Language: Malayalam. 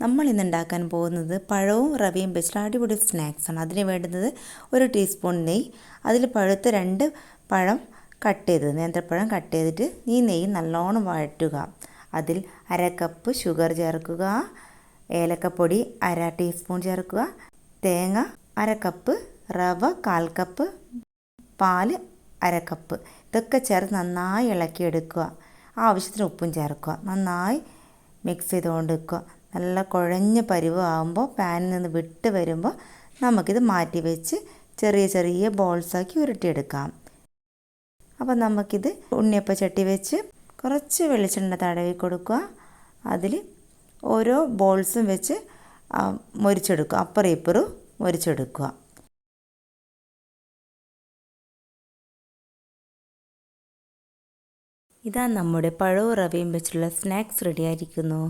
നമ്മൾ ഇന്ന് ഉണ്ടാക്കാൻ പോകുന്നത് പഴവും റവയും വെച്ചിട്ട് അടിപൊളി സ്നാക്സാണ്. അതിന് വേണ്ടുന്നത് 1 ടീസ്പൂൺ നെയ്യ്, അതിൽ പഴുത്ത 2 പഴം കട്ട് ചെയ്തത്, നേന്ത്രപ്പഴം കട്ട് ചെയ്തിട്ട് ഈ നെയ്യ് നല്ലോണം വഴറ്റുക. അതിൽ 1/2 കപ്പ് ഷുഗർ ചേർക്കുക, ഏലക്കപ്പൊടി 1/2 ടീസ്പൂൺ ചേർക്കുക, തേങ്ങ 1/2 കപ്പ്, റവ 1/4 കപ്പ്, പാല് 1/2 കപ്പ്. ഇതൊക്കെ ചേർത്ത് നന്നായി ഇളക്കിയെടുക്കുക. ആവശ്യത്തിന് ഉപ്പും ചേർക്കുക. നന്നായി മിക്സ് ചെയ്തുകൊണ്ട് വെക്കുക. നല്ല കുഴഞ്ഞ പരുവമാകുമ്പോൾ പാനിൽ നിന്ന് വിട്ട് വരുമ്പോൾ നമുക്കിത് മാറ്റി വെച്ച് ചെറിയ ചെറിയ ബോൾസാക്കി ഉരുട്ടിയെടുക്കാം. അപ്പോൾ നമുക്കിത് ഉണ്ണിയപ്പ ചട്ടി വെച്ച് കുറച്ച് വെളിച്ചെണ്ണ തടവി കൊടുക്കുക. അതിൽ ഓരോ ബോൾസും വെച്ച് മൊരിച്ചെടുക്കുക. അപ്പുറം ഇപ്പുറം മൊരിച്ചെടുക്കുക. ഇതാ നമ്മുടെ പഴവും റവയും വെച്ചുള്ള സ്നാക്സ് റെഡി ആയിരിക്കുന്നു.